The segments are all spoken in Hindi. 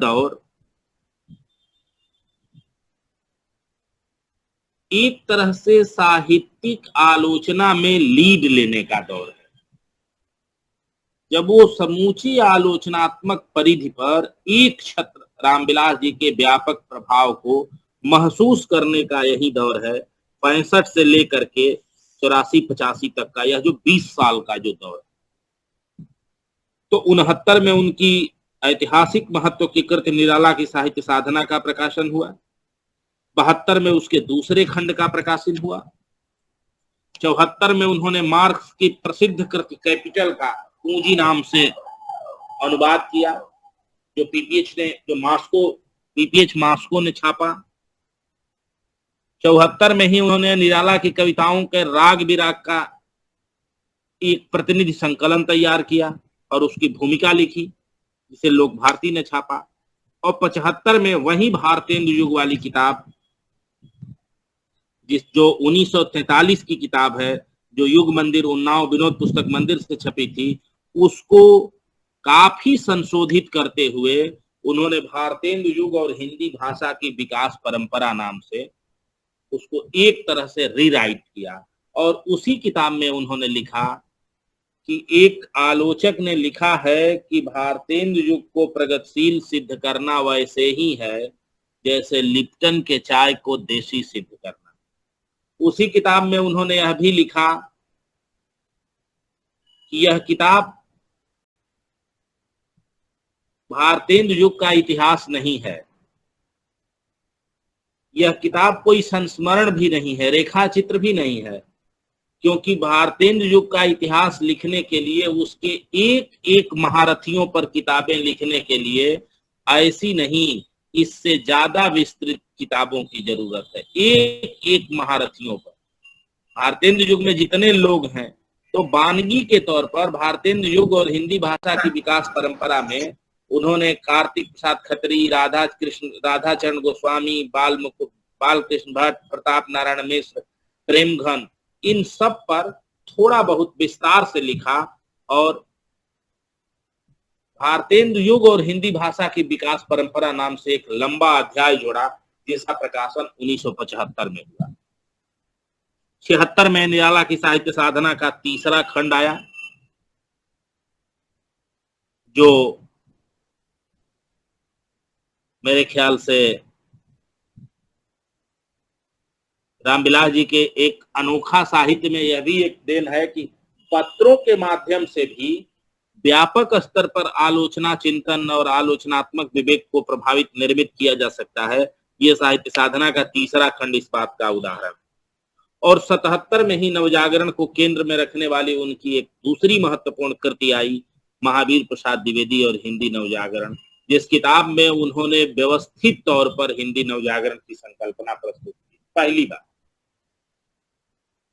दौर एक तरह से साहित्यिक आलोचना में लीड लेने का दौर है, जब वो समूची आलोचनात्मक परिधि पर एक छत्र रामविलास जी के व्यापक प्रभाव को महसूस करने का यही दौर है। 65 से लेकर के 84-85 तक का यह जो 20 साल का जो दौर है, तो 69 में उनकी ऐतिहासिक महत्व की कृति निराला की साहित्य साधना का प्रकाशन हुआ। 72 में उसके दूसरे खंड का प्रकाशन हुआ। 74 में उन्होंने मार्क्स की प्रसिद्ध कृति कैपिटल का पूंजी नाम से अनुवाद किया, जो पीपीएच मास्को ने छापा। 74 में ही उन्होंने निराला की कविताओं के राग विराग का एक प्रतिनिधि संकलन तैयार किया और उसकी भूमिका लिखी, जिसे लोक भारती ने छापा। और 75 में वही भारतेंदु युग वाली किताब, जो 1943 की किताब है, जो युग मंदिर उन्नाव विनोद पुस्तक मंदिर से छपी थी, उसको काफी संशोधित करते हुए उन्होंने भारतेंदु युग और हिंदी भाषा की विकास परंपरा नाम से उसको एक तरह से रीराइट किया। और उसी किताब में उन्होंने लिखा कि एक आलोचक ने लिखा है कि भारतेंदु युग को प्रगतिशील सिद्ध करना वैसे ही है जैसे लिप्टन के चाय को देसी सिद्ध करना। उसी किताब में उन्होंने यह भी लिखा कि यह किताब भारतेंदु युग का इतिहास नहीं है, यह किताब कोई संस्मरण भी नहीं है, रेखा चित्र भी नहीं है, क्योंकि भारतेंदु युग का इतिहास लिखने के लिए उसके एक एक महारथियों पर किताबें लिखने के लिए ऐसी नहीं, इससे ज्यादा विस्तृत किताबों की जरूरत है। एक एक महारथियों पर भारतेंदु युग में जितने लोग हैं, तो बानगी के तौर पर भारतेंदु युग और हिंदी भाषा की विकास परंपरा में उन्होंने कार्तिक प्रसाद खत्री, राधाचरण गोस्वामी, बालकृष्ण भट्ट, प्रताप नारायण मिश्र, प्रेमघन, इन सब पर थोड़ा बहुत विस्तार से लिखा और भारतेंदु युग और हिंदी भाषा की विकास परंपरा नाम से एक लंबा अध्याय जोड़ा, जिसका प्रकाशन 1975 में हुआ। 76 में निराला की साहित्य साधना का तीसरा खंड आया, जो मेरे ख्याल से रामविलास जी के एक अनोखा साहित्य में यह भी एक देन है कि पत्रों के माध्यम से भी व्यापक स्तर पर आलोचना चिंतन और आलोचनात्मक विवेक को प्रभावित निर्मित किया जा सकता है। यह साहित्य साधना का तीसरा खंड इस बात का उदाहरण। और 77 में ही नवजागरण को केंद्र में रखने वाली उनकी एक दूसरी महत्वपूर्ण कृति आई, महावीर प्रसाद द्विवेदी और हिंदी नवजागरण, जिस किताब में उन्होंने व्यवस्थित तौर पर हिंदी नवजागरण की संकल्पना प्रस्तुत की। पहली बार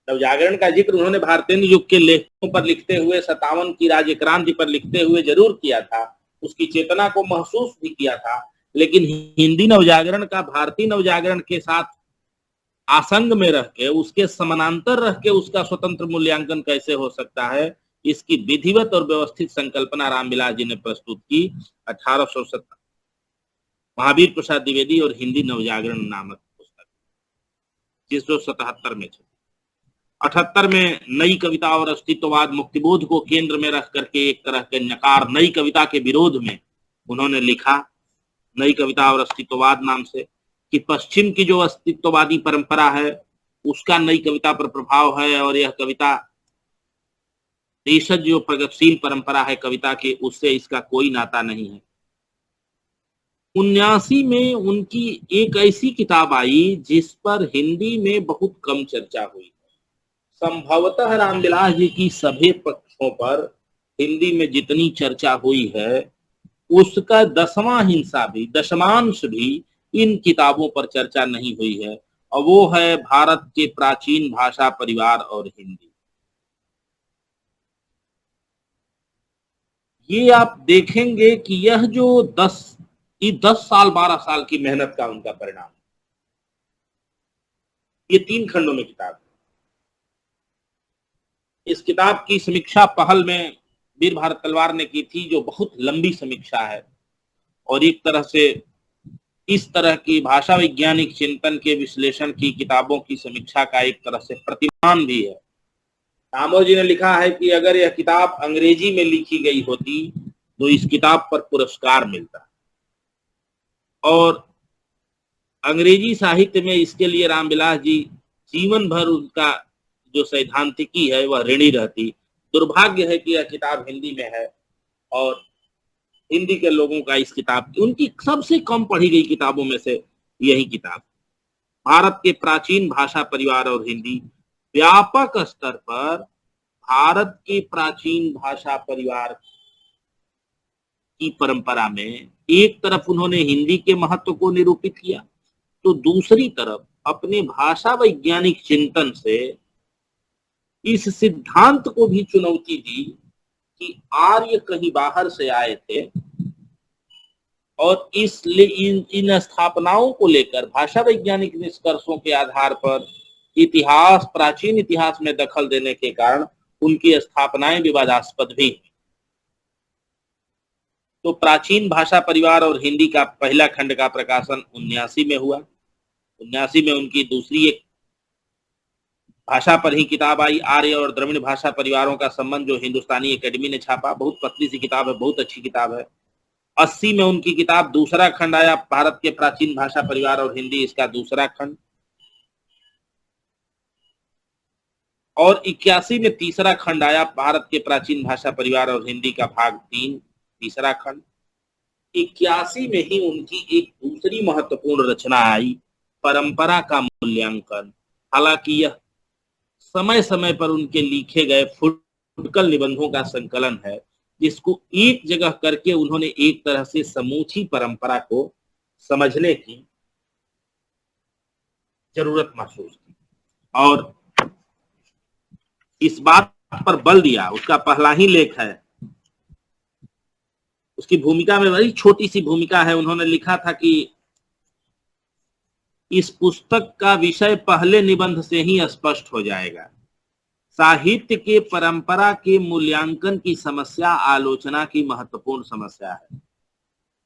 नवजागरण का जिक्र उन्होंने भारतेंदु युग के लेखों पर लिखते हुए, 57 की राज्य क्रांति पर लिखते हुए जरूर किया था, उसकी चेतना को महसूस भी किया था, लेकिन हिंदी नवजागरण का भारतीय नवजागरण के साथ आसंग में रह के, उसके समानांतर रह के उसका स्वतंत्र मूल्यांकन कैसे हो सकता है, इसकी विधिवत और व्यवस्थित संकल्पना रामविलास जी ने प्रस्तुत की। 1870 महावीर प्रसाद द्विवेदी और हिंदी नवजागरण नामक पुस्तक, जिसको 77 में छपी। 78 में नई कविता और अस्तित्ववाद मुक्तिबोध को केंद्र में रख करके एक तरह के नकार नई कविता के विरोध में उन्होंने लिखा, नई कविता और अस्तित्ववाद नाम से, कि पश्चिम की जो अस्तित्ववादी परंपरा है उसका नई कविता पर प्रभाव है, और यह कविता देशज जो प्रगतिशील परंपरा है कविता की, उससे इसका कोई नाता नहीं है। 79 में उनकी एक ऐसी किताब आई जिस पर हिंदी में बहुत कम चर्चा हुई। संभवतः रामविलास जी की सभी पक्षों पर हिंदी में जितनी चर्चा हुई है, उसका दशमांश भी इन किताबों पर चर्चा नहीं हुई है, और वो है भारत के प्राचीन भाषा परिवार और हिंदी। ये आप देखेंगे कि यह जो 10 साल 12 साल की मेहनत का उनका परिणाम, ये 3 खंडों में किताब है। इस किताब की समीक्षा पहल में वीर भारत तलवार ने की थी, जो बहुत लंबी समीक्षा है, और एक तरह से इस तरह की भाषा वैज्ञानिक चिंतन के विश्लेषण की किताबों की समीक्षा का एक तरह से प्रतिमान भी है। दामोदर जी ने लिखा है कि अगर यह किताब अंग्रेजी में लिखी गई होती तो इस किताब पर पुरस्कार मिलता, और अंग्रेजी साहित्य में इसके लिए रामविलास जी जीवन भर उनका जो सैद्धांतिकी है वह ऋणी रहती। दुर्भाग्य है कि यह किताब हिंदी में है और हिंदी के लोगों का इस किताब उनकी सबसे कम पढ़ी गई किताबों में से यही किताब। भारत के प्राचीन भाषा परिवार और हिंदी, व्यापक स्तर पर भारत के प्राचीन भाषा परिवार की परंपरा में एक तरफ उन्होंने हिंदी के महत्व को निरूपित किया, तो दूसरी तरफ अपने भाषा वैज्ञानिक चिंतन से इस सिद्धांत को भी चुनौती दी कि आर्य कहीं बाहर से आए थे और इसलिए इन स्थापनाओं को लेकर भाषा वैज्ञानिक निष्कर्षों के आधार पर इतिहास, प्राचीन इतिहास में दखल देने के कारण उनकी स्थापनाएं विवादास्पद भी। तो प्राचीन भाषा परिवार और हिंदी का पहला खंड का प्रकाशन 79 में हुआ। 79 में उनकी दूसरी एक भाषा पर ही किताब आई, आर्य और द्रविड़ भाषा परिवारों का संबंध, जो हिंदुस्तानी एकेडमी ने छापा। बहुत पतली सी किताब है, बहुत अच्छी किताब है। 80 में उनकी किताब दूसरा खंड आया, भारत के प्राचीन भाषा परिवार और हिंदी, इसका दूसरा खंड। और 81 में तीसरा खंड आया, भारत के प्राचीन भाषा परिवार और हिंदी का भाग 3, तीसरा खंड। 81 में ही उनकी एक दूसरी महत्वपूर्ण रचना आई, परंपरा का मूल्यांकन। हालांकि यह समय समय पर उनके लिखे गए फुटकल निबंधों का संकलन है, जिसको एक जगह करके उन्होंने एक तरह से समूची परंपरा को समझने की जरूरत महसूस की और इस बात पर बल दिया। उसका पहला ही लेख है, उसकी भूमिका में बड़ी छोटी सी भूमिका है। उन्होंने लिखा था कि इस पुस्तक का विषय पहले निबंध से ही स्पष्ट हो जाएगा। साहित्य के परंपरा के मूल्यांकन की समस्या आलोचना की महत्वपूर्ण समस्या है।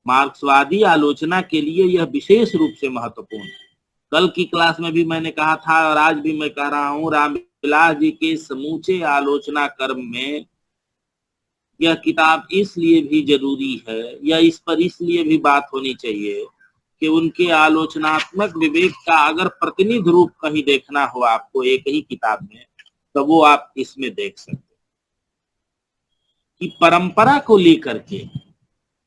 मार्क्सवादी आलोचना के लिए यह विशेष रूप से महत्वपूर्ण है। कल की क्लास में भी मैंने कहा था और आज भी मैं कह रहा हूं, रामविलास जी के समूचे आलोचना कर्म में यह किताब इसलिए भी जरूरी है, या इस पर इसलिए भी बात होनी चाहिए कि उनके आलोचनात्मक विवेक का अगर प्रतिनिधि रूप कहीं देखना हो आपको एक ही किताब में, तो वो आप इसमें देख सकते कि परंपरा को लेकर के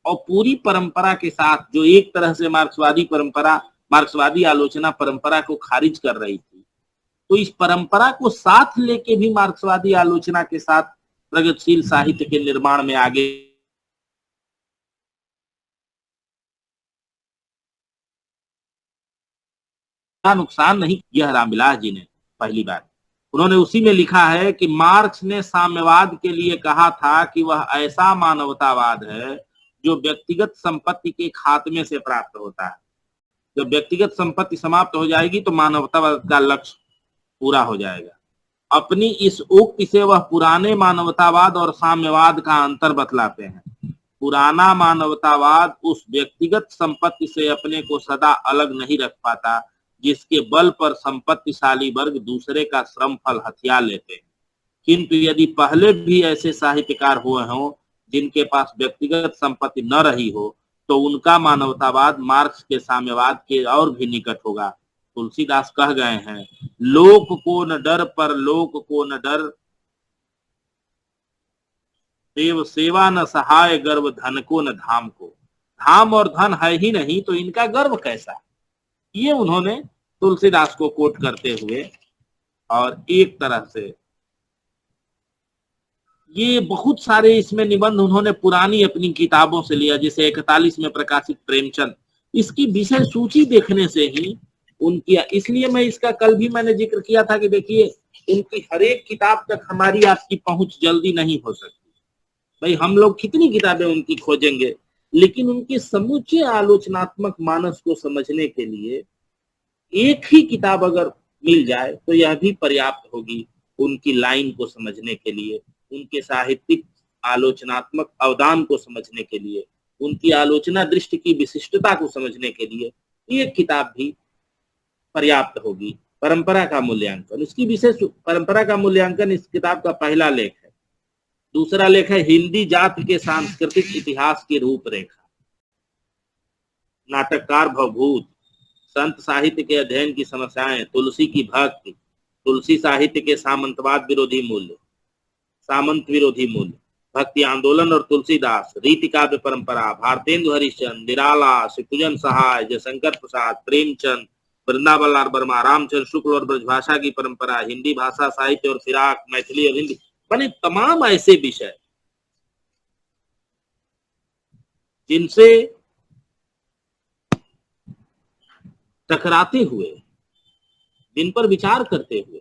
और पूरी परंपरा के साथ जो एक तरह से मार्क्सवादी आलोचना परंपरा को खारिज कर रही थी, तो इस परंपरा को साथ लेके भी मार्क्सवादी आलोचना के साथ प्रगतिशील साहित्य के निर्माण में आगे नुकसान नहीं। यह रामविलास जी ने पहली बार उन्होंने उसी में लिखा है कि मार्क्स ने साम्यवाद के लिए कहा था कि वह ऐसा मानवतावाद है जो व्यक्तिगत संपत्ति के खात्मे से प्राप्त होता है। जब व्यक्तिगत संपत्ति समाप्त हो जाएगी तो मानवतावाद का लक्ष्य पूरा हो जाएगा। अपनी इस उक्ति से वह पुराने मानवतावाद और साम्यवाद का अंतर बतलाते हैं। पुराना मानवतावाद उस व्यक्तिगत संपत्ति से अपने को सदा अलग नहीं रख पाता जिसके बल पर संपत्तिशाली वर्ग दूसरे का श्रम फल हथियार लेते हैं। किंतु यदि पहले भी ऐसे साहित्यकार हुए हों जिनके पास व्यक्तिगत संपत्ति न रही हो, तो उनका मानवतावाद मार्क्स के साम्यवाद के और भी निकट होगा। तुलसीदास कह गए हैं, लोक को न डर पर लोक को न डर, देव सेवा न सहाय, गर्व धन को न धाम को। धाम और धन है ही नहीं तो इनका गर्व कैसा। ये उन्होंने तुलसीदास को कोट करते हुए, और एक तरह से ये बहुत सारे इसमें निबंध उन्होंने पुरानी अपनी किताबों से लिया, जैसे 41 में प्रकाशित प्रेमचंद, इसकी विषय सूची देखने से ही उनकी, इसलिए मैं इसका कल भी मैंने जिक्र किया था कि देखिए उनकी हर एक किताब तक हमारी आपकी पहुंच जल्दी नहीं हो सकती। भाई हम लोग कितनी किताबें उनकी खोजेंगे, लेकिन उनके समूचे आलोचनात्मक मानस को समझने के लिए एक ही किताब अगर मिल जाए तो यह भी पर्याप्त होगी उनकी लाइन को समझने के लिए, उनके साहित्यिक आलोचनात्मक अवदान को समझने के लिए, उनकी आलोचना दृष्टि की विशिष्टता को समझने के लिए ये किताब भी पर्याप्त होगी। परंपरा का मूल्यांकन, इसकी विशेष परंपरा का मूल्यांकन इस किताब का पहला लेख है। दूसरा लेख है हिंदी जाति के सांस्कृतिक इतिहास की रूपरेखा। नाटककार भवभूत, संत साहित्य के अध्ययन की समस्याएं, तुलसी की भक्ति, तुलसी साहित्य के सामंतवाद विरोधी मूल्य, सामंत विरोधी मूल्य, भक्ति आंदोलन और तुलसीदास, रीति काव्य परंपरा, भारतेंदु हरिश्चंद्र, निराला, शिवपूजन सहाय, जयशंकर प्रसाद, प्रेमचंद, वृंदावन लाल वर्मा, रामचंद्र शुक्ल और ब्रजभाषा की परंपरा, हिंदी भाषा साहित्य और फिराक, मैथिली और हिंदी, माने तमाम ऐसे विषय जिनसे टकराते हुए, जिन पर विचार करते हुए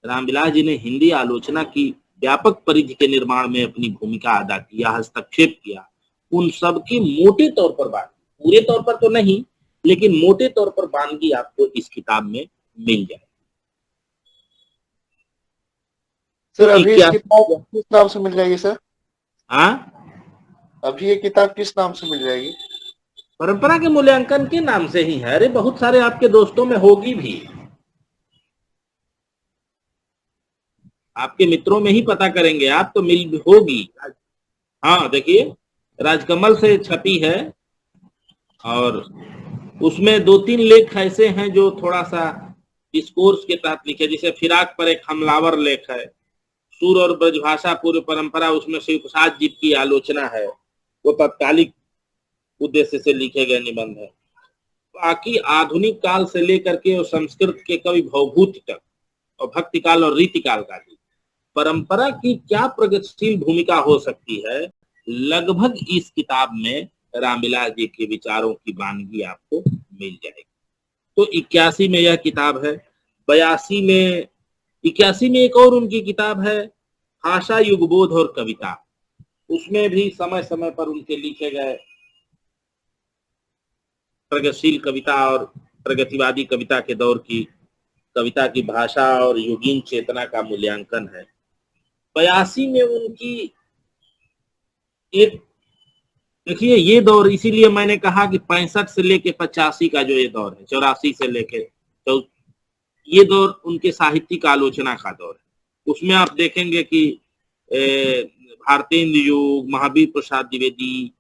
रामविलास जी ने हिंदी आलोचना की व्यापक परिधि के निर्माण में अपनी भूमिका अदा किया, हस्तक्षेप किया, उन सब की मोटे तौर पर बात, पूरे तौर पर तो नहीं लेकिन मोटे तौर पर वानगी आपको इस किताब में मिल जाए। सर अभी इस किताब किस नाम से मिल जाएगी सर? हाँ, अभी ये किताब किस नाम से मिल जाएगी? परंपरा के मूल्यांकन के नाम से ही है। अरे बहुत सारे आपके दोस्तों में होगी भी, आपके मित्रों में ही पता करेंगे आप तो मिल होगी। हाँ देखिए, राजकमल से छपी है और उसमें 2-3 लेख ऐसे हैं जो थोड़ा सा डिस्कोर्स के तहत लिखे, जैसे फिराक पर एक हमलावर लेख है, सूर और ब्रजभाषा पूर्व परंपरा, उसमें शिव प्रसाद जी की आलोचना है, वो तत्कालिक उद्देश्य से लिखे गए निबंध है। बाकी आधुनिक काल से लेकर के और संस्कृत के कवि भवभूति तक और भक्ति काल और रीति काल का भी परंपरा की क्या प्रगतिशील भूमिका हो सकती है, लगभग इस किताब में रामविलास जी के विचारों की वानगी आपको मिल जाएगी। तो 81 में यह किताब है। 81 में एक और उनकी किताब है भाषा युगबोध और कविता। उसमें भी समय समय पर उनके लिखे गए प्रगतिशील कविता और प्रगतिवादी कविता के दौर की कविता की भाषा और युगीन चेतना का मूल्यांकन है। 82 में उनकी एक, देखिए ये दौर, इसीलिए मैंने कहा कि 65 से लेके 85 का जो ये दौर है, 84 से लेके तो ये दौर उनके साहित्यिक आलोचना का दौर है। उसमें आप देखेंगे कि भारतेंदु युग, महावीर प्रसाद द्विवेदी,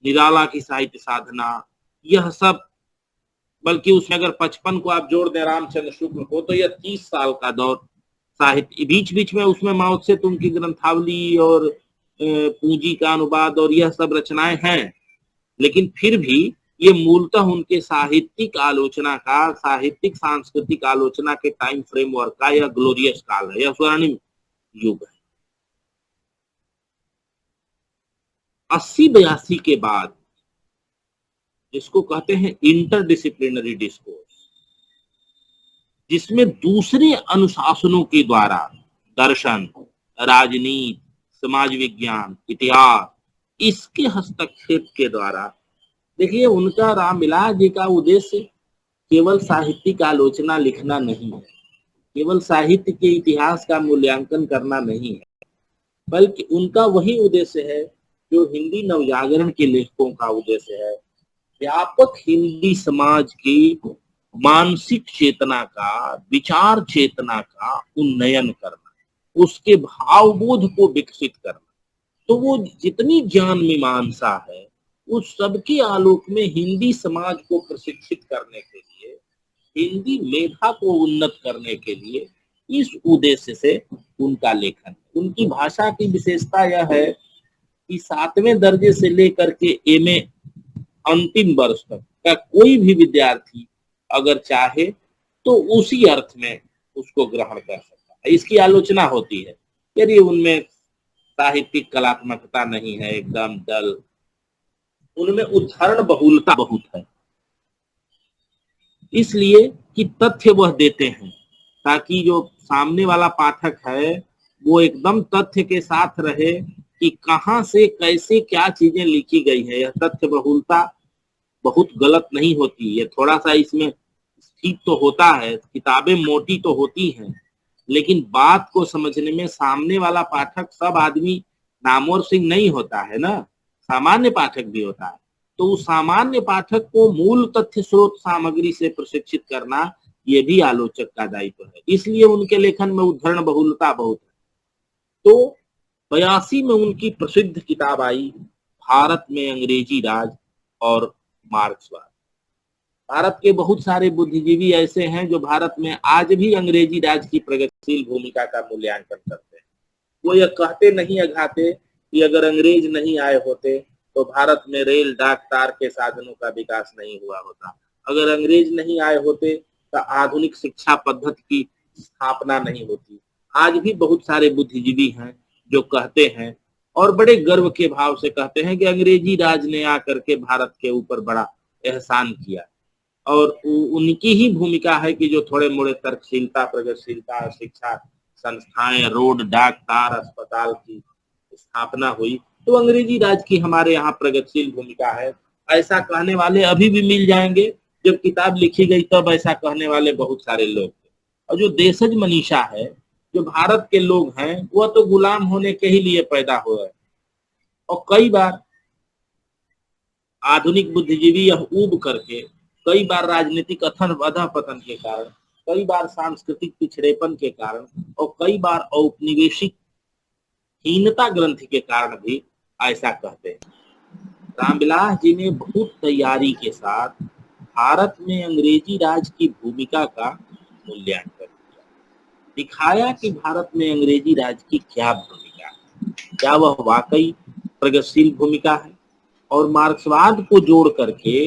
निराला की साहित्य साधना, यह सब, बल्कि उसमें अगर 55 को आप जोड़ दें रामचंद्र शुक्ल को, तो यह 30 साल का दौर साहित्य। बीच बीच में उसमें माओ त्से तुंग की ग्रंथावली और पूंजी का अनुवाद और यह सब रचनाएं हैं, लेकिन फिर भी ये मूलतः उनके साहित्यिक आलोचना का, साहित्यिक सांस्कृतिक आलोचना के टाइम फ्रेमवर्क का यह ग्लोरियस काल है, यह स्वर्णिम युग है। 80-82 के बाद जिसको कहते हैं इंटरडिसिप्लिनरी डिस्कोर्स, जिसमें दूसरे अनुशासनों के द्वारा दर्शन, राजनीति, समाज विज्ञान, इतिहास, इसके हस्तक्षेप के द्वारा, देखिए उनका रामविलास जी का उद्देश्य केवल साहित्यिक आलोचना लिखना नहीं है, केवल साहित्य के इतिहास का मूल्यांकन करना नहीं है, बल्कि उनका वही उद्देश्य है जो हिंदी नवजागरण के लेखकों का उद्देश्य है, व्यापक हिंदी समाज की मानसिक चेतना का, विचार चेतना का उन्नयन करना, उसके भावबोध को विकसित करना। तो वो जितनी ज्ञान मीमांसा है उस सबके आलोक में हिंदी समाज को प्रशिक्षित करने के लिए, हिंदी मेधा को उन्नत करने के लिए, इस उद्देश्य से उनका लेखन। उनकी भाषा की विशेषता यह है कि 7वें दर्जे से लेकर के एमए अंतिम वर्ष तक का कोई भी विद्यार्थी अगर चाहे तो उसी अर्थ में उसको ग्रहण कर सकता है। इसकी आलोचना होती है यदि उनमें साहित्यिक कलात्मकता नहीं है, एकदम डल, उनमें उदाहरण बहुलता बहुत है, इसलिए कि तथ्य वह देते हैं ताकि जो सामने वाला पाठक है वो एकदम तथ्य के साथ रहे कि कहां से कैसे क्या चीजें लिखी गई है। यह तथ्य बहुलता बहुत गलत नहीं होती, ये थोड़ा सा इसमें ठीक तो होता है, किताबें मोटी तो होती हैं, लेकिन बात को समझने में सामने वाला पाठक सब आदमी नामवर सिंह नहीं होता है ना, सामान्य पाठक भी होता है। तो उस सामान्य पाठक को मूल तथ्य स्रोत सामग्री से प्रशिक्षित करना ये भी आलोचक का दायित्व है। इसलिए उनके लेखन में उद्धरण बहुलता बहुत है। तो 82 में उनकी प्रसिद्ध किताब आई, भारत में अंग्रेजी राज और मार्क्सवाद। भारत के बहुत सारे बुद्धिजीवी ऐसे हैं जो भारत में आज भी अंग्रेजी राज की प्रगतिशील भूमिका का मूल्यांकन करते हैं। वो यह कहते नहीं अघाते कि अगर अंग्रेज नहीं आए होते तो भारत में रेल, डाक, तार के साधनों का विकास नहीं हुआ होता। अगर अंग्रेज नहीं आए होते तो आधुनिक शिक्षा पद्धति की स्थापना नहीं होती। आज भी बहुत सारे बुद्धिजीवी हैं जो कहते हैं और बड़े गर्व के भाव से कहते हैं कि अंग्रेजी राज ने आकर के भारत के ऊपर बड़ा एहसान किया, और उनकी ही भूमिका है कि जो थोड़े मोड़े तर्कशीलता, प्रगतिशीलता, शिक्षा संस्थाएं, रोड, डाक, तार, अस्पताल की स्थापना हुई, तो अंग्रेजी राज की हमारे यहाँ प्रगतिशील भूमिका है। ऐसा कहने वाले अभी भी मिल जाएंगे। जब किताब लिखी गई तब ऐसा कहने वाले बहुत सारे लोग थे। और जो देशज मनीषा है, जो भारत के लोग हैं, वह तो गुलाम होने के ही लिए पैदा हुए। और कई बार आधुनिक बुद्धिजीवी यह ऊब करके, कई बार राजनीतिक अधःपतन के कारण, कई बार सांस्कृतिक पिछड़ेपन के कारण और कई बार औपनिवेशिक हीनता ग्रंथि के कारण भी ऐसा कहते हैं। रामविलास जी ने बहुत तैयारी के साथ भारत में अंग्रेजी राज की भूमिका का मूल्यांकन किया, दिखाया कि भारत में अंग्रेजी राज की क्या भूमिका है, क्या वह वाकई प्रगतिशील भूमिका है। और मार्क्सवाद को जोड़ करके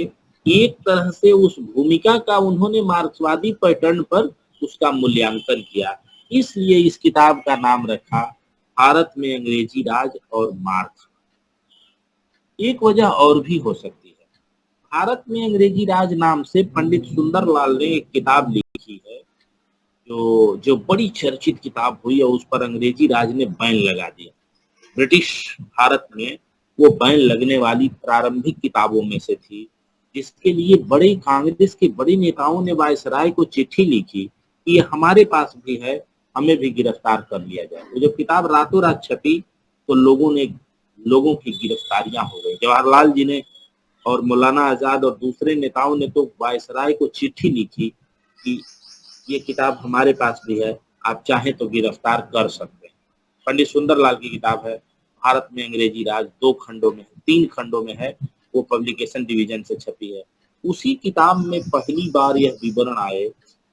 एक तरह से उस भूमिका का उन्होंने मार्क्सवादी पैटर्न पर उसका मूल्यांकन किया। इसलिए इस किताब का नाम रखा भारत में अंग्रेजी राज और मार्क्स। एक वजह और भी हो सकती है। भारत में अंग्रेजी राज नाम से पंडित सुंदरलाल ने एक किताब लिखी है जो बड़ी चर्चित किताब हुई और उस पर अंग्रेजी राज ने बैन लगा दिया। ब्रिटिश भारत में वो बैन लगने वाली प्रारंभिक किताबों में से थी, जिसके लिए बड़े कांग्रेस के बड़े नेताओं ने वायसराय को चिट्ठी लिखी कि ये हमारे पास भी है, हमें भी गिरफ्तार कर लिया जाए। तो जब किताब रातों रात छपी तो लोगों की गिरफ्तारियां हो गई। जवाहरलाल जी ने और मौलाना आजाद और दूसरे नेताओं ने तो वायसराय को चिट्ठी लिखी कि ये किताब हमारे पास भी है, आप चाहें तो गिरफ्तार कर सकते हैं। पंडित सुंदरलाल की किताब है भारत में अंग्रेजी राज, 3 खंडों में है, वो पब्लिकेशन डिवीजन से छपी है। उसी किताब में पहली बार यह विवरण आए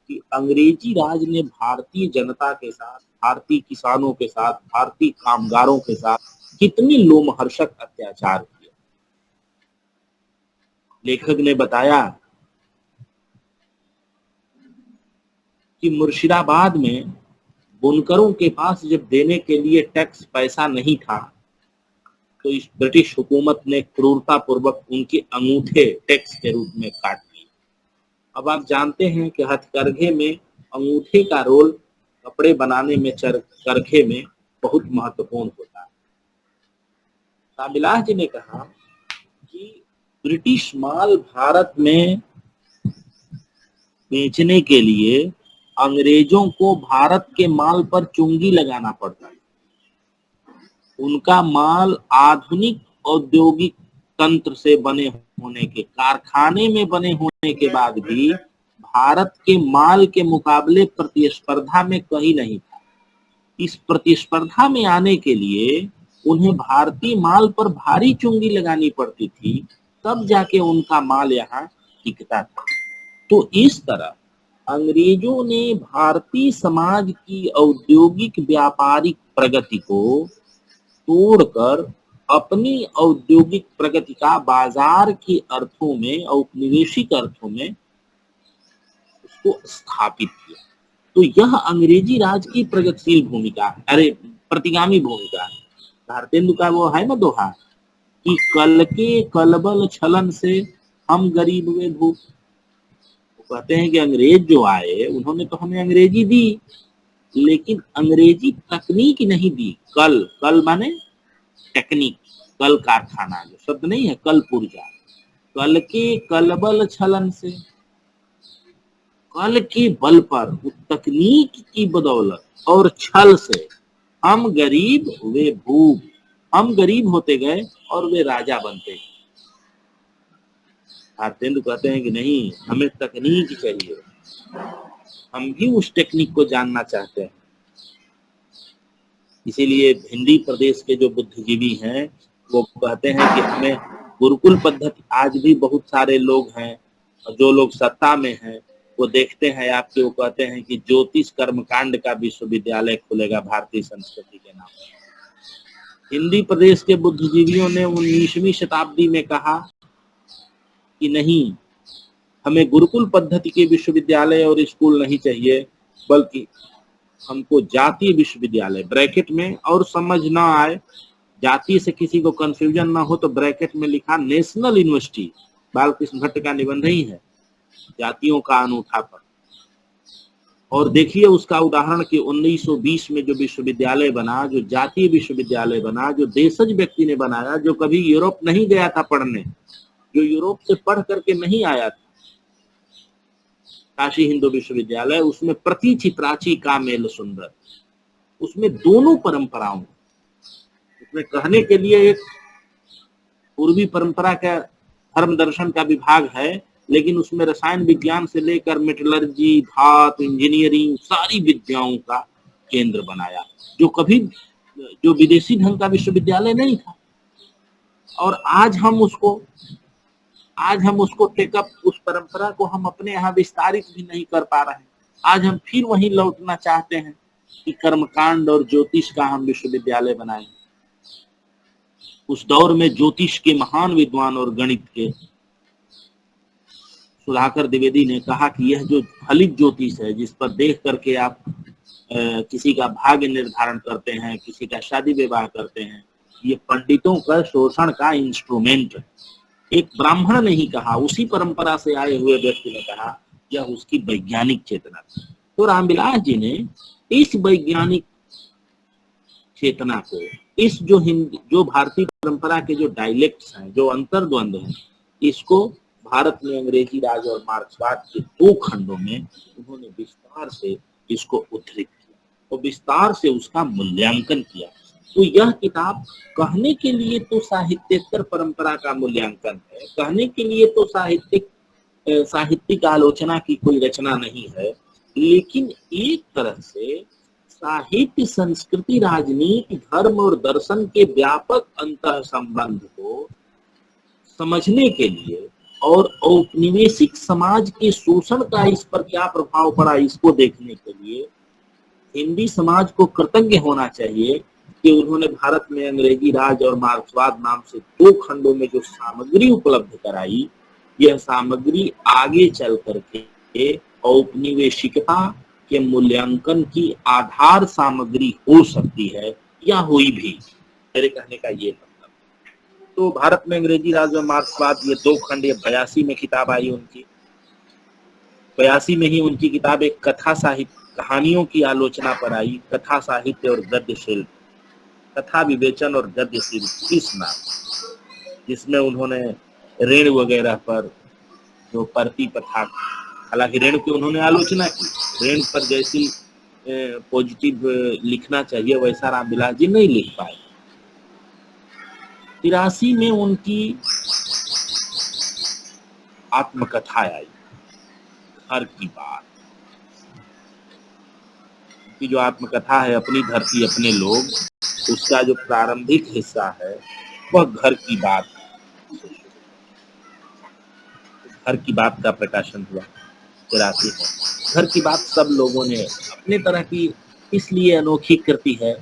कि अंग्रेजी राज ने भारतीय जनता के साथ, भारतीय किसानों के साथ, भारतीय कामगारों के साथ कितनी लोमहर्षक अत्याचार किए। लेखक ने बताया कि मुर्शिदाबाद में बुनकरों के पास जब देने के लिए टैक्स पैसा नहीं था तो इस ब्रिटिश हुकूमत ने क्रूरता पूर्वक उनके अंगूठे टैक्स के रूप में काट लिए। अब आप जानते हैं कि हथकरघे में अंगूठे का रोल कपड़े बनाने में, चरखे में बहुत महत्वपूर्ण होता है। रामविलास जी ने कहा कि ब्रिटिश माल भारत में बेचने के लिए अंग्रेजों को भारत के माल पर चुंगी लगाना पड़ता है। उनका माल आधुनिक औद्योगिक तंत्र से बने होने के, कारखाने में बने होने के बाद भी भारत के माल के मुकाबले प्रतिस्पर्धा में कहीं नहीं था। इस प्रतिस्पर्धा में आने के लिए उन्हें भारतीय माल पर भारी चुंगी लगानी पड़ती थी, तब जाके उनका माल यहाँ टिकता था। तो इस तरह अंग्रेजों ने भारतीय समाज की औद्योगिक व्यापारिक प्रगति को तोड़कर अपनी औद्योगिक प्रगति का बाजार के अर्थों में, औपनिवेशिक अर्थों में उसको स्थापित किया। तो यह अंग्रेजी राज की प्रगतिशील भूमिका है, अरे प्रतिगामी भूमिका है। भारतेंदु का वो है ना दोहा कि कल के कलबल छलन से हम गरीब वे भूख। वो कहते हैं कि अंग्रेज जो आए उन्होंने तो हमें अंग्रेजी दी, लेकिन अंग्रेजी तकनीक नहीं दी। कल माने टेक्निक, कल कारखाना, जो शब्द नहीं है, कल पुर्जा। कल के कलबल छलन से, कल के बल पर, तकनीक की बदौलत और छल से हम गरीब वे भूख, हम गरीब होते गए और वे राजा बनते गए। भारतेंदु कहते हैं कि नहीं, हमें तकनीक चाहिए, हम भी उस टेक्निक को जानना चाहते हैं। इसीलिए हिंदी प्रदेश के जो बुद्धिजीवी हैं वो कहते हैं कि हमें गुरुकुल पद्धति, आज भी बहुत सारे लोग हैं जो लोग सत्ता में हैं वो देखते हैं आपके, वो कहते हैं कि ज्योतिष कर्मकांड का विश्वविद्यालय खुलेगा भारतीय संस्कृति के नाम पर। हिंदी प्रदेश के बुद्धिजीवियों ने 19वीं शताब्दी में कहा कि नहीं, हमें गुरुकुल पद्धति के विश्वविद्यालय और स्कूल नहीं चाहिए, बल्कि हमको जातीय विश्वविद्यालय, ब्रैकेट में, और समझ ना आए, जातीय से किसी को कंफ्यूजन ना हो तो ब्रैकेट में लिखा नेशनल यूनिवर्सिटी, बालकृष्ण भट्ट का निबंध ही है, जातियों का अनूठापन। और देखिए उसका उदाहरण कि 1920 में जो विश्वविद्यालय बना, जो जातीय विश्वविद्यालय बना, जो देशज व्यक्ति ने बनाया, जो कभी यूरोप नहीं गया था पढ़ने, जो यूरोप से पढ़ करके नहीं आया था, काशी हिंदू विश्वविद्यालय, उसमें प्रति थी प्राची का मेल सुंदर, उसमें दोनों परंपराओं, उसमें कहने के लिए एक पूर्वी परंपरा का धर्म दर्शन का विभाग है, लेकिन उसमें रसायन विज्ञान से लेकर मेटलर्जी, धातु, इंजीनियरिंग, सारी विद्याओं का केंद्र बनाया, जो कभी जो विदेशी ढंग का विश्वविद्यालय नहीं था। और आज हम उसको टेकअप, उस परंपरा को हम अपने यहाँ विस्तारित भी नहीं कर पा रहे हैं। आज हम फिर वहीं लौटना चाहते हैं कि कर्मकांड और ज्योतिष का हम विश्वविद्यालय बनाएं। उस दौर में ज्योतिष के महान विद्वान और गणित के सुधाकर द्विवेदी ने कहा कि यह जो फलित ज्योतिष है, जिस पर देख करके आप किसी का भाग्य निर्धारण करते हैं, किसी का शादी विवाह करते हैं, ये पंडितों का शोषण का इंस्ट्रूमेंट है। एक ब्राह्मण ने ही कहा, उसी परंपरा से आए हुए व्यक्ति ने कहा, यह उसकी वैज्ञानिक चेतना थी। तो रामविलास जी ने इस वैज्ञानिक चेतना को, इस जो भारतीय परंपरा के जो डायलेक्ट्स हैं, जो अंतर्द्वंद हैं, इसको भारत में अंग्रेजी राज और मार्क्सवाद के 2 खंडों में उन्होंने विस्तार से इसको उद्धृत किया और विस्तार से उसका मूल्यांकन किया। तो यह किताब कहने के लिए तो साहित्येतर परंपरा का मूल्यांकन है, कहने के लिए तो साहित्यिक आलोचना की कोई रचना नहीं है, लेकिन एक तरह से साहित्य, संस्कृति, राजनीति, धर्म और दर्शन के व्यापक अंतः संबंध को समझने के लिए और औपनिवेशिक समाज के शोषण का इस पर क्या प्रभाव पड़ा, इसको देखने के लिए हिंदी समाज को कृतज्ञ होना चाहिए कि उन्होंने भारत में अंग्रेजी राज और मार्क्सवाद नाम से 2 खंडों में जो सामग्री उपलब्ध कराई, यह सामग्री आगे चल करके औपनिवेशिकता के मूल्यांकन की आधार सामग्री हो सकती है या हुई भी। मेरे कहने का ये मतलब। तो भारत में अंग्रेजी राज और मार्क्सवाद, ये 2 खंड, ये 82 में किताब आई उनकी। 82 में ही उनकी किताब एक कथा साहित्य, कहानियों की आलोचना पर आई, कथा साहित्य और गद्य शिल्प, कथा विवेचन और गद्य शिल्प इस नाम, जिसमें उन्होंने ऋण वगैरह पर जो परती प्रथा, हालांकि ऋण की उन्होंने आलोचना की, ऋण पर जैसी पॉजिटिव लिखना चाहिए वैसा रामविलास जी नहीं लिख पाए। 83 में उनकी आत्मकथा आई, घर की बात। उनकी जो आत्मकथा है, अपनी धरती अपने लोग, उसका जो प्रारंभिक हिस्सा है वह घर की बात, घर की बात का प्रकाशन हुआ 83 में। घर की बात सब लोगों ने अपने तरह की इसलिए अनोखी कृति है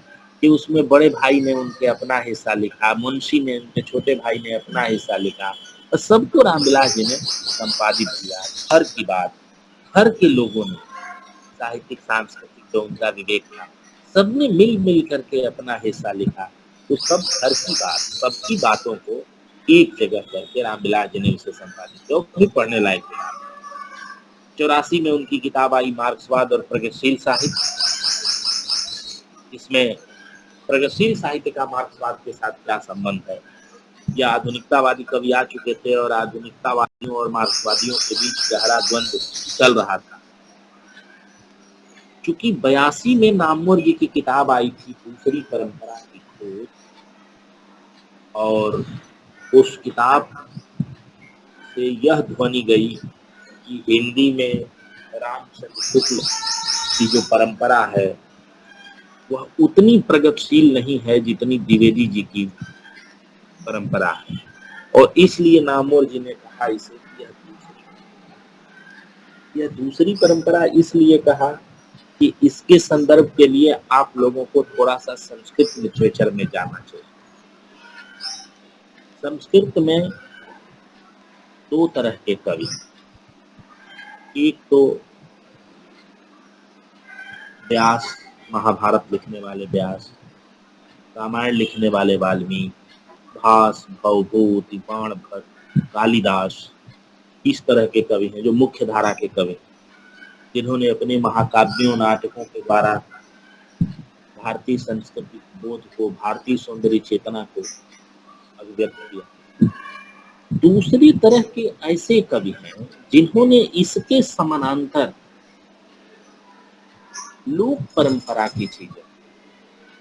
कि उसमें बड़े भाई ने उनके अपना हिस्सा लिखा, मुंशी ने, उनके छोटे भाई ने अपना हिस्सा लिखा, और सबको रामविलास जी ने संपादित किया। घर की बात, घर के लोगों ने, साहित्यिक सांस्कृतिक जो उनका विवेक था, सबने मिल करके अपना हिस्सा लिखा। तो सब घर की बात, सबकी बातों को एक जगह करके रामविलास जी ने उसे संपादित किया, भी पढ़ने लायक किताब। 84 में उनकी किताब आई मार्क्सवाद और प्रगतिशील साहित्य। इसमें प्रगतिशील साहित्य का मार्क्सवाद के साथ क्या संबंध है, या आधुनिकतावादी कवि आ चुके थे और आधुनिकतावादियों और मार्क्सवादियों के बीच गहरा द्वंद्व चल रहा था। चूंकि 82 में नामवर जी की किताब आई थी, दूसरी परंपरा की खोज, और उस किताब से यह ध्वनि गई कि हिंदी में रामचंद्र शुक्ल की जो परंपरा है वह उतनी प्रगतिशील नहीं है जितनी द्विवेदी जी की परंपरा है, और इसलिए नामवर जी ने कहा इसे यह दूसरी परंपरा इसलिए कहा कि इसके संदर्भ के लिए आप लोगों को थोड़ा सा संस्कृत लिटरेचर में जाना चाहिए। संस्कृत में दो तरह के कवि, एक तो व्यास, महाभारत लिखने वाले व्यास, रामायण लिखने वाले वाल्मीकि, भास, भवभूति, बाणभट्ट, कालिदास, इस तरह के कवि हैं जो मुख्य धारा के कवि, जिन्होंने अपने महाकाव्यों, नाटकों के द्वारा भारतीय संस्कृति बोध को, भारतीय सौंदर्य चेतना को अभिव्यक्त किया। दूसरी तरह के ऐसे कवि हैं जिन्होंने इसके समानांतर लोक परंपरा की चीजें,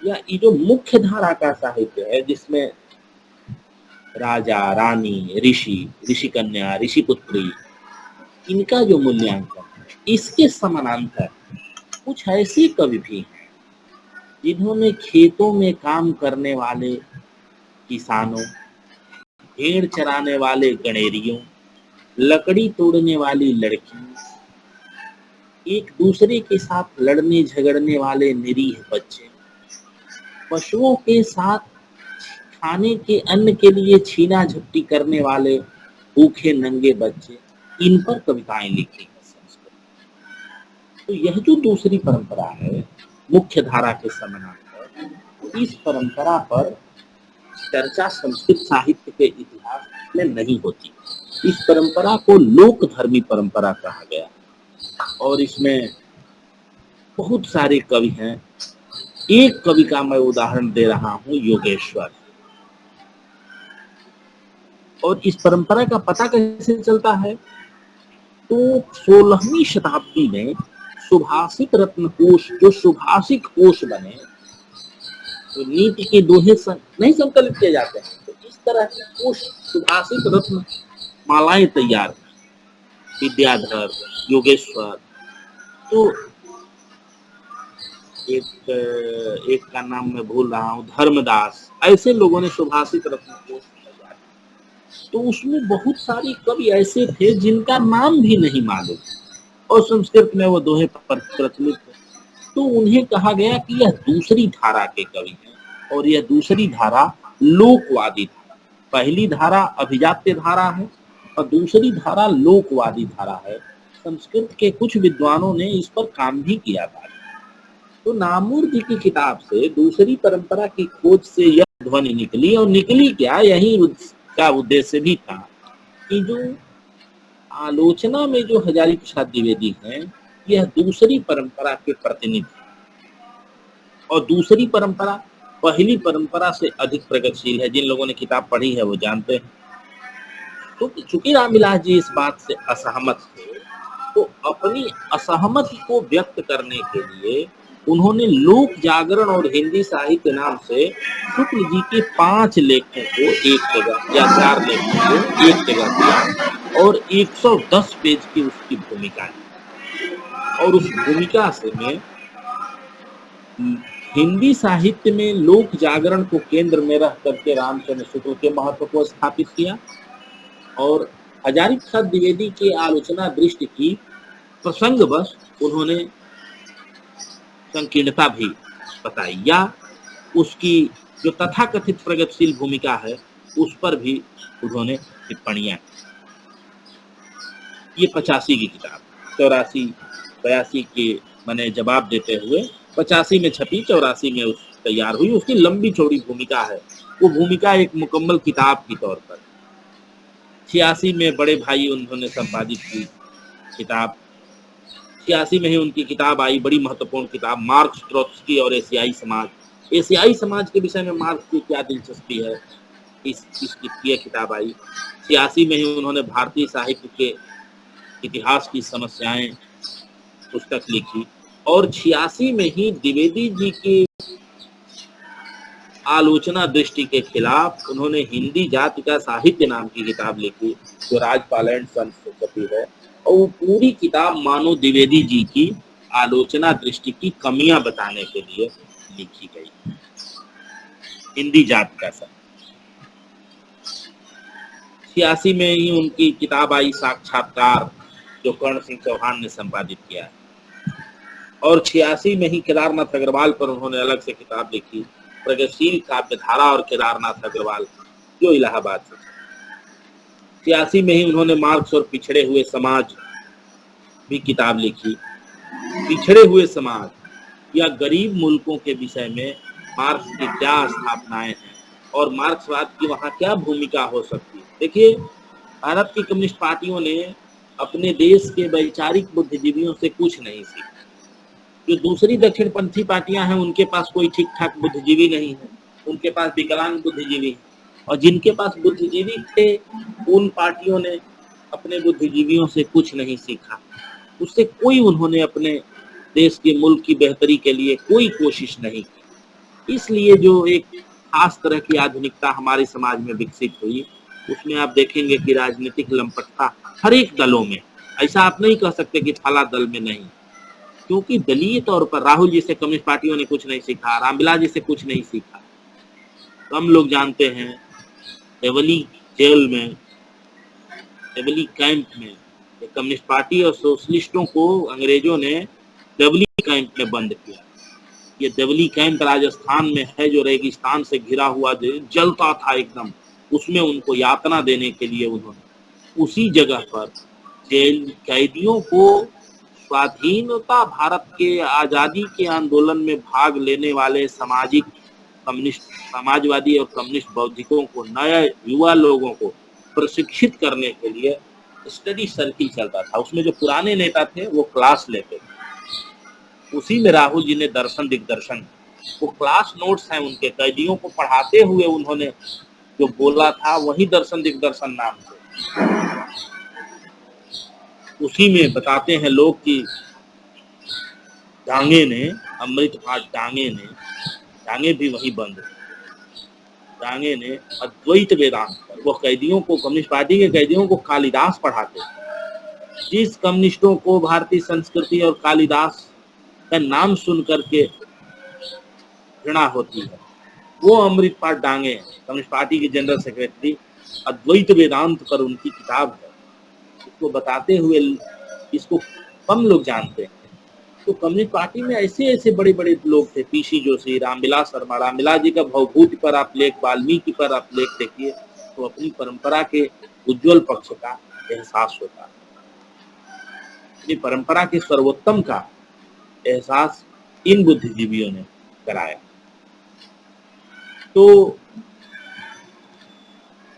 या ये जो मुख्य धारा का साहित्य है जिसमें राजा, रानी, ऋषि कन्या, ऋषि पुत्री, इनका जो मूल्यांकन है, इसके समानांतर कुछ ऐसे कवि भी हैं जिन्होंने खेतों में काम करने वाले किसानों, भेड़ चराने वाले गणेरियों, लकड़ी तोड़ने वाली लड़कियों, एक दूसरे के साथ लड़ने झगड़ने वाले निरीह बच्चे, पशुओं के साथ खाने के अन्न के लिए छीना झपटी करने वाले भूखे नंगे बच्चे, इन पर कविताएं लिखी हैं संस्कृत। तो यह जो दूसरी परंपरा है मुख्य धारा के समानांतर, इस परंपरा पर चर्चा संस्कृत साहित्य के इतिहास में नहीं होती। इस परंपरा को लोक धर्मी परंपरा कहा गया और इसमें बहुत सारे कवि हैं। एक कवि का मैं उदाहरण दे रहा हूं, योगेश्वर। और इस परंपरा का पता कैसे चलता है, तो 16वीं शताब्दी में सुभाषित रत्न कोश, जो सुभाषित कोश बने, तो नीति के दोहे नहीं संकलित किए जाते हैं, तो इस तरह के कोश, सुभाषित रत्न मालाएं तैयार, विद्याधर, योगेश्वर, तो एक का नाम मैं भूल रहा हूँ, धर्मदास, ऐसे लोगों ने सुभाषित रत्न कोश तैयार। तो उसमें बहुत सारे कवि ऐसे थे जिनका नाम भी नहीं मालूम और संस्कृत में वो दोहे प्रचलित थे, तो उन्हें कहा गया कि यह दूसरी धारा के कवि हैं और यह दूसरी धारा लोकवादी धारा। पहली धारा अभिजात्य धारा है और दूसरी धारा लोकवादी धारा है। संस्कृत के कुछ विद्वानों ने इस पर काम भी किया था। तो नामूर जी की किताब से दूसरी परंपरा की खोज से यह ध्वनि निकली, और निकली क्या, यही का उद्देश्य भी था कि जो आलोचना में जो हजारी प्रसाद द्विवेदी हैं, यह दूसरी परंपरा के प्रतिनिधि, और दूसरी परंपरा पहली परंपरा से अधिक प्रगतिशील है। जिन लोगों ने किताब पढ़ी है वो जानते हैं। तो चूंकि रामविलास जी इस बात से असहमत थे, तो अपनी असहमति को व्यक्त करने के लिए उन्होंने लोक जागरण और हिंदी साहित्य नाम से शुक्ल जी के 5 लेखों को एक जगह, या 4 लेखों को एक जगह दिया और 110 पेज की उसकी भूमिका है। और उस भूमिका से में हिंदी साहित्य में लोक जागरण को केंद्र में रख करके रामचंद्र शुक्ल के महत्व को स्थापित किया, और हजारी प्रसाद द्विवेदी के आलोचना दृष्टि की प्रसंगवश उन्होंने संकीर्णता भी बताई, या उसकी जो तथाकथित प्रगतिशील भूमिका है उस पर भी उन्होंने टिप्पणियां। ये 85 की किताब 84-82 के मैंने जवाब देते हुए 85 में छपी, 84 में तैयार हुई। उसकी लंबी चौड़ी भूमिका है, वो भूमिका एक मुकम्मल किताब के तौर पर। 86 में बड़े भाई उन्होंने संपादित की किताब, 86 में ही उनकी किताब आई, बड़ी महत्वपूर्ण किताब, मार्क्स, ट्रोत्स्की और एशियाई समाज। एशियाई समाज के विषय में मार्क्स की क्या दिलचस्पी है, इसकी किताब आई। 86 में ही उन्होंने भारतीय साहित्य के इतिहास की समस्याएं पुस्तक लिखी, और 86 में ही द्विवेदी जी की आलोचना दृष्टि के खिलाफ उन्होंने हिंदी जाति का साहित्य नाम की किताब लिखी, जो राजपाल एंड सन्स से छपी है। और वो पूरी किताब मानो द्विवेदी जी की आलोचना दृष्टि की कमियां बताने के लिए लिखी गई। हिंदी जाति का साहित्य 86 में ही उनकी किताब आई साक्षात्कार, जो कर्ण सिंह चौहान ने संपादित किया है। और 86 में ही केदारनाथ अग्रवाल पर उन्होंने अलग से किताब लिखी, प्रगतिशील काव्यधारा और केदारनाथ अग्रवाल, जो इलाहाबाद से। 86 में ही उन्होंने मार्क्स और पिछड़े हुए समाज भी किताब लिखी। पिछड़े हुए समाज या गरीब मुल्कों के विषय में मार्क्स की क्या स्थापनाएं हैं और मार्क्सवाद की वहां क्या भूमिका हो सकती है। देखिए, भारत की कम्युनिस्ट पार्टियों ने अपने देश के वैचारिक बुद्धिजीवियों से कुछ नहीं सीखा। जो दूसरी दक्षिणपंथी पार्टियां हैं, उनके पास कोई ठीक ठाक बुद्धिजीवी नहीं है, उनके पास विकलांग बुद्धिजीवी है। और जिनके पास बुद्धिजीवी थे, उन पार्टियों ने अपने बुद्धिजीवियों से कुछ नहीं सीखा। उससे कोई उन्होंने अपने देश के मुल्क की बेहतरी के लिए कोई कोशिश नहीं की। इसलिए जो एक खास तरह की आधुनिकता हमारे समाज में विकसित हुई, उसमें आप देखेंगे कि राजनीतिक लंपटता हर एक दलों में। ऐसा आप नहीं कह सकते कि फला दल में नहीं, क्योंकि दलीय तौर पर राहुल जी से कम्युनिस्ट पार्टियों ने कुछ नहीं सीखा, रामविलास जी से कुछ नहीं सीखा। हम लोग जानते हैं, देवली जेल में, देवली कैंप में कम्युनिस्ट पार्टी और सोशलिस्टों को अंग्रेजों ने देवली कैंप में बंद किया। ये देवली कैंप राजस्थान में है, जो रेगिस्तान से घिरा हुआ जलता था एकदम। उसमें उनको यातना देने के लिए उन्होंने उसी जगह पर जेल कैदियों को स्वाधीनता भारत के आजादी के आंदोलन में भाग लेने वाले सामाजिक कम्युनिस्ट समाजवादी और कम्युनिस्ट बौद्धिकों को, नए युवा लोगों को प्रशिक्षित करने के लिए स्टडी सर्किल चलता था। उसमें जो पुराने नेता थे वो क्लास लेते थे। उसी में राहुल जी ने दर्शन दिग्दर्शन, वो क्लास नोट्स हैं उनके, कैदियों को पढ़ाते हुए उन्होंने जो बोला था वही दर्शन दिग्दर्शन नाम से। उसी में बताते हैं लोग कि डांगे ने, अमृतपाठ डांगे भी वही बंद। डांगे ने अद्वैत वेदांत पर, वो कैदियों को, कम्युनिस्ट पार्टी के कैदियों को कालिदास पढ़ाते। जिस कम्युनिस्टों को भारतीय संस्कृति और कालिदास का नाम सुन करके घृणा होती है, वो अमृतपाठ डांगे, कम्युनिस्ट पार्टी के जनरल सेक्रेटरी। अद्वैत वेदांत पर उनकी किताब है। इसको बताते हुए, इसको कम लोग जानते हैं। तो कम्युनिस्ट पार्टी में ऐसे ऐसे बड़े बड़े लोग थे, पीसी जोशी, रामविलास शर्मा। रामविलास जी का भवभूति पर आप लेख, वाल्मीकि पर आप लेख देखिए, तो अपनी परंपरा के उज्जवल पक्ष का एहसास होता है। अपनी परंपरा के सर्वोत्तम का एहसास इन बुद्धिजीवियों ने कराया। तो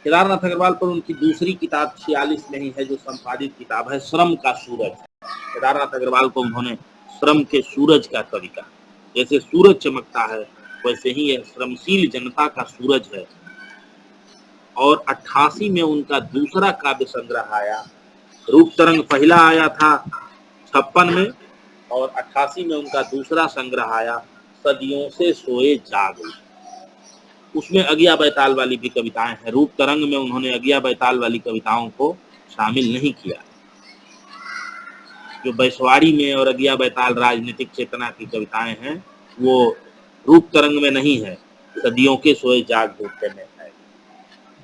केदारनाथ अग्रवाल पर उनकी दूसरी किताब 46 में ही है, जो संपादित किताब है, श्रम का सूरज। केदारनाथ अग्रवाल को उन्होंने श्रम के सूरज का कवि कहा। जैसे सूरज चमकता है, वैसे ही यह श्रमशील जनता का सूरज है। और 88 में उनका दूसरा काव्य संग्रह आया। रूप तरंग पहला आया था 56 में, और 88 में उनका दूसरा संग्रह आया, सदियों से सोए जाग। उसमें अगिया बैताल वाली भी कविताएं हैं। रूप तरंग में उन्होंने अगिया बैताल वाली कविताओं को शामिल नहीं किया। जो बैसवाड़ी में और अगिया बैताल राजनीतिक चेतना की कविताएं हैं, वो रूप तरंग में नहीं है, सदियों के सोए जाग उठे में है।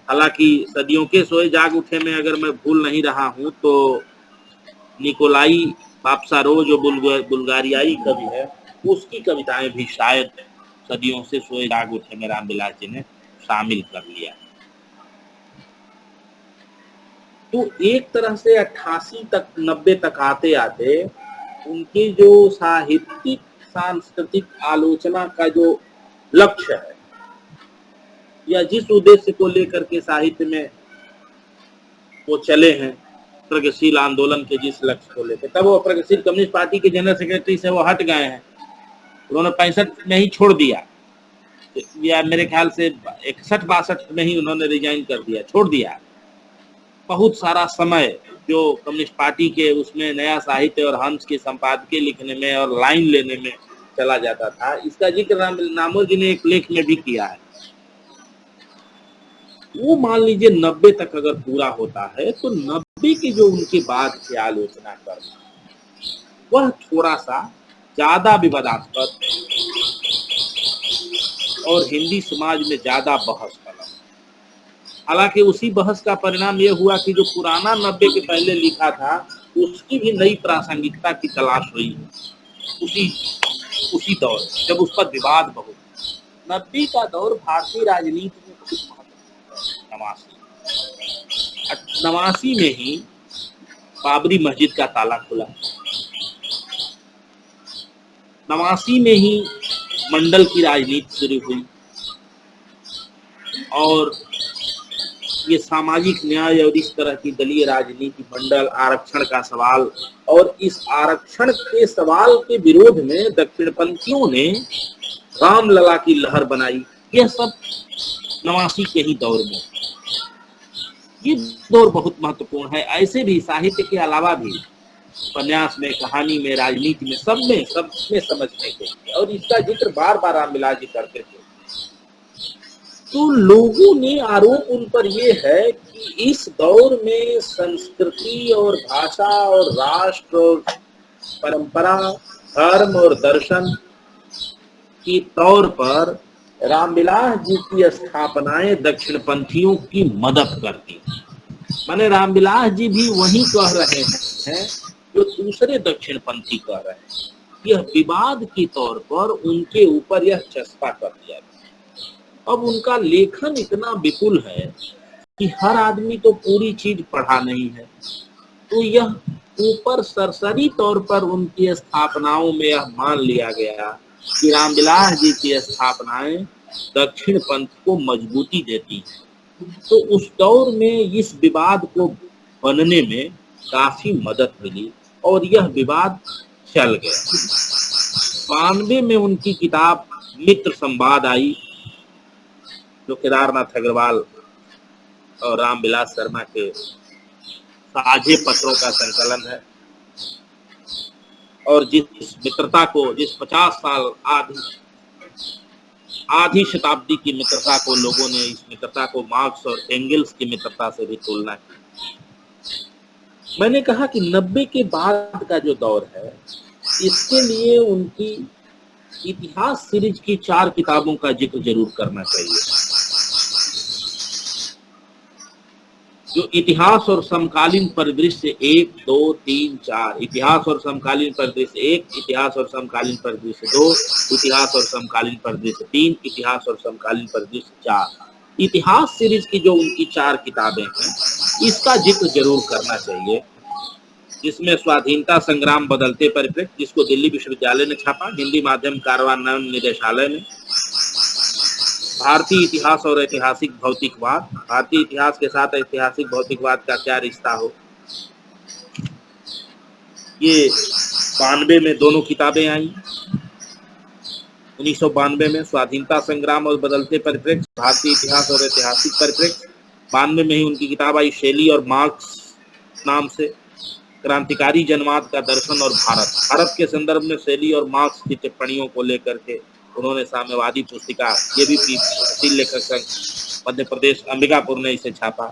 हालांकि सदियों के सोए जाग उठे में, अगर मैं भूल नहीं रहा हूं, तो निकोलाई पापसारो, जो बुल्गारियाई कवि है, उसकी कविताएं भी शायद सदियों से सोए जाग उठे में रामविलास जी ने शामिल कर लिया। तो एक तरह से 88 तक, 90 तक आते आते उनकी जो साहित्यिक सांस्कृतिक आलोचना का जो लक्ष्य है, या जिस उद्देश्य को लेकर के साहित्य में वो चले हैं, प्रगतिशील आंदोलन के जिस लक्ष्य को लेकर, तब वो प्रगतिशील कम्युनिस्ट पार्टी के जनरल सेक्रेटरी से वो हट गए हैं। उन्होंने 65 में ही छोड़ दिया, या मेरे ख्याल से 61-62 में ही उन्होंने रिजाइन कर दिया, छोड़ दिया। बहुत सारा समय जो कम्युनिस्ट पार्टी के उसमें नया साहित्य और हंस के संपादकीय लिखने में और लाइन लेने में चला जाता था, इसका जिक्र नामोर जी ने एक लेख में भी किया है। वो मान लीजिए 90 तक अगर पूरा होता है तो 90 के जो उनके बाद की आलोचना करना वह थोड़ा सा ज्यादा विवादास्पद और हिंदी समाज में ज्यादा बहस फैला। हालांकि उसी बहस का परिणाम यह हुआ कि जो पुराना 90 के पहले लिखा था उसकी भी नई प्रासंगिकता की तलाश हुई उसी उसी दौर जब उस पर विवाद बहुत। 90 का दौर भारतीय राजनीति में बहुत महत्वपूर्ण है। 89 में ही बाबरी मस्जिद का ताला खुला, 89 में ही मंडल की राजनीति शुरू हुई और ये सामाजिक न्याय और इस तरह की दलीय राजनीति, मंडल आरक्षण का सवाल और इस आरक्षण के सवाल के विरोध में दक्षिणपंथियों ने रामलला की लहर बनाई। यह सब 89 के ही दौर में। ये दौर बहुत महत्वपूर्ण है। ऐसे भी साहित्य के अलावा भी उपन्यास में, कहानी में, राजनीति में, सब में समझने के लिए, और इसका जिक्र बार बार रामविलास जी करते थे। तो लोगों ने आरोप उन पर यह है कि इस दौर में संस्कृति और भाषा और राष्ट्र और परंपरा, धर्म और दर्शन की तौर पर रामविलास जी की स्थापनाएं दक्षिणपंथियों की मदद करती हैं। माने रामविलास जी भी वही कह रहे हैं जो दूसरे दक्षिणपंथी कह रहे हैं। यह विवाद के तौर पर उनके ऊपर यह चस्पा कर दिया गया। अब उनका लेखन इतना विपुल है कि हर आदमी तो पूरी चीज पढ़ा नहीं है, तो यह ऊपर सरसरी तौर पर उनकी स्थापनाओं में यह मान लिया गया कि रामविलास जी की स्थापनाएं दक्षिण पंथ को मजबूती देती हैं। तो उस दौर में इस विवाद को बनने में काफी मदद मिली और यह विवाद चल गया। 92 में उनकी किताब मित्र संवाद आई, जो केदारनाथ अग्रवाल और रामविलास शर्मा के साझे पत्रों का संकलन है और जिस मित्रता को, जिस 50 साल आधी शताब्दी की मित्रता को लोगों ने इस मित्रता को मार्क्स और एंगल्स की मित्रता से भी तुलना की। मैंने कहा कि 90 के बाद का जो दौर है, इसके लिए उनकी इतिहास सीरीज की 4 किताबों का जिक्र जरूर करना चाहिए। जो इतिहास और समकालीन परिदृश्य 1, 2, 3, 4, इतिहास और समकालीन परिदृश्य 1, इतिहास और समकालीन परिदृश्य 2, इतिहास और समकालीन परिदृश्य 3, इतिहास और समकालीन परिदृश्य 4, इतिहास सीरीज की जो उनकी 4 किताबें हैं, इसका जिक्र जरूर करना चाहिए। जिसमें स्वाधीनता संग्राम बदलते परिप्रेक्ष्य, जिसको दिल्ली विश्वविद्यालय ने छापा, हिंदी माध्यम कार्यान्वयन निदेशालय ने, भारतीय इतिहास और ऐतिहासिक भौतिकवाद, भारतीय इतिहास के साथ ऐतिहासिक भौतिकवाद का क्या रिश्ता हो, ये 92 में दोनों किताबें आई। 1992 में स्वाधीनता संग्राम और बदलते परिप्रेक्ष्य, भारतीय इतिहास और ऐतिहासिक परिप्रेक्ष्य। 92 में ही उनकी किताब आई शेली और मार्क्स नाम से, क्रांतिकारी जनवाद का दर्शन और भारत के संदर्भ में शेली और मार्क्स की टिप्पणियों को लेकर के उन्होंने साम्यवादी पुस्तिका, ये भी प्रगतिशील लेखक संघ मध्य प्रदेश अंबिकापुर ने इसे छापा।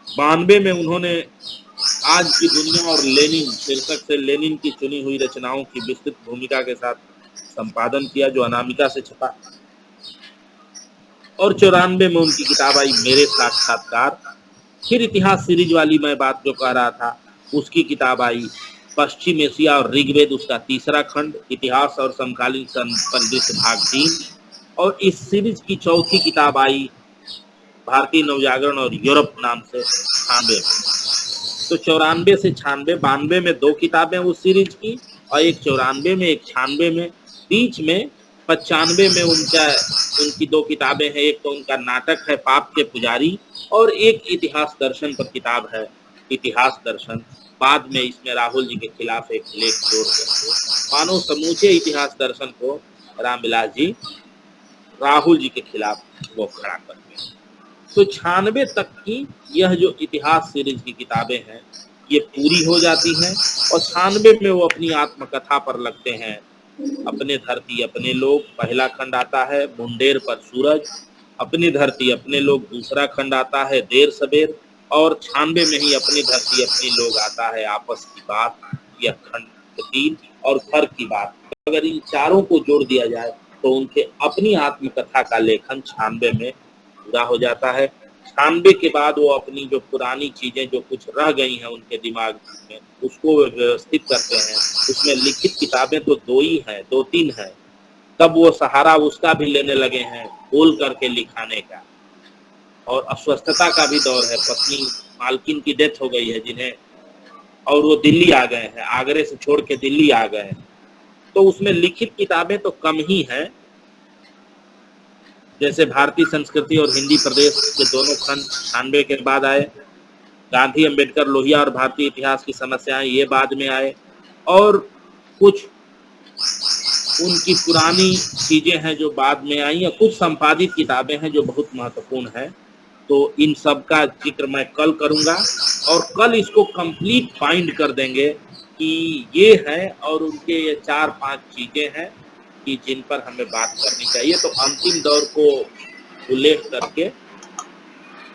92 में उन्होंने आज की दुनिया और लेनिन शीर्षक से लेनिन की चुनी हुई रचनाओं की विस्तृत भूमिका के साथ संपादन किया, जो अनामिका से छपा। और 94 में उनकी किताब आई मेरे साक्षात्कार। फिर इतिहास सीरीज वाली मैं बात जो कह रहा था, उसकी किताब आई पश्चिम एशिया और ऋग्वेद, उसका 3रा खंड, इतिहास और समकालीन परिदृश्य भाग 3। और इस सीरीज की 4थी किताब आई भारतीय नवजागरण और यूरोप नाम से 96। तो 94 से 96, 92 में 2 किताबें उस सीरीज की और एक 94 में, एक 96 में। बीच में 95 में उनकी 2 किताबें हैं। एक तो उनका नाटक है पाप के पुजारी और एक इतिहास दर्शन पर किताब है इतिहास दर्शन। बाद में इसमें राहुल जी के खिलाफ एक लेख जोड़ करके मानो समूचे इतिहास दर्शन को रामविलास जी राहुल जी के खिलाफ वो खड़ा करते हैं। तो 96 तक की यह जो इतिहास सीरीज की किताबें हैं ये पूरी हो जाती हैं और 96 में वो अपनी आत्मकथा पर लगते हैं। अपने धरती अपने लोग, पहला खंड आता है, मुंडेर पर सूरज, अपनी धरती अपने लोग दूसरा खंड आता है देर सवेर, और 96 में ही अपनी धरती अपनी लोग आता है आपस की बात, या खंड 3 और घर की बात। अगर इन चारों को जोड़ दिया जाए तो उनके अपनी आत्मकथा का लेखन 96 में पूरा हो जाता है। 96 के बाद वो अपनी जो पुरानी चीजें जो कुछ रह गई हैं उनके दिमाग में, उसको व्यवस्थित करते हैं। उसमें लिखित किताबें तो 2 ही हैं, 2-3 हैं। तब वो सहारा उसका भी लेने लगे हैं, बोल करके लिखाने का। और अस्वस्थता का भी दौर है, पत्नी मालकिन की डेथ हो गई है जिन्हें, और वो दिल्ली आ गए हैं, आगरे से छोड़ के दिल्ली आ गए हैं। तो उसमें लिखित किताबें तो कम ही हैं। जैसे भारतीय संस्कृति और हिंदी प्रदेश के दोनों खंड 96 के बाद आए। गांधी, अम्बेडकर, लोहिया और भारतीय इतिहास की समस्याएं ये बाद में आए। और कुछ उनकी पुरानी चीजें हैं जो बाद में आई, या कुछ संपादित किताबें हैं जो बहुत महत्वपूर्ण है। तो इन सब का जिक्र मैं कल करूंगा, और कल इसको कंप्लीट फाइंड कर देंगे कि ये है, और उनके ये 4-5 चीजें हैं कि जिन पर हमें बात करनी चाहिए। तो अंतिम दौर को उल्लेख करके,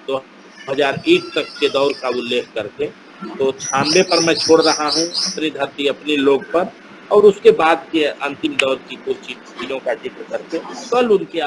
2001 तक के दौर का उल्लेख करके, तो 96 पर मैं छोड़ रहा हूँ अपनी धरती अपनी लोग पर, और उसके बाद के अंतिम दौर की कुछ चीजों का जिक्र करके कल उनके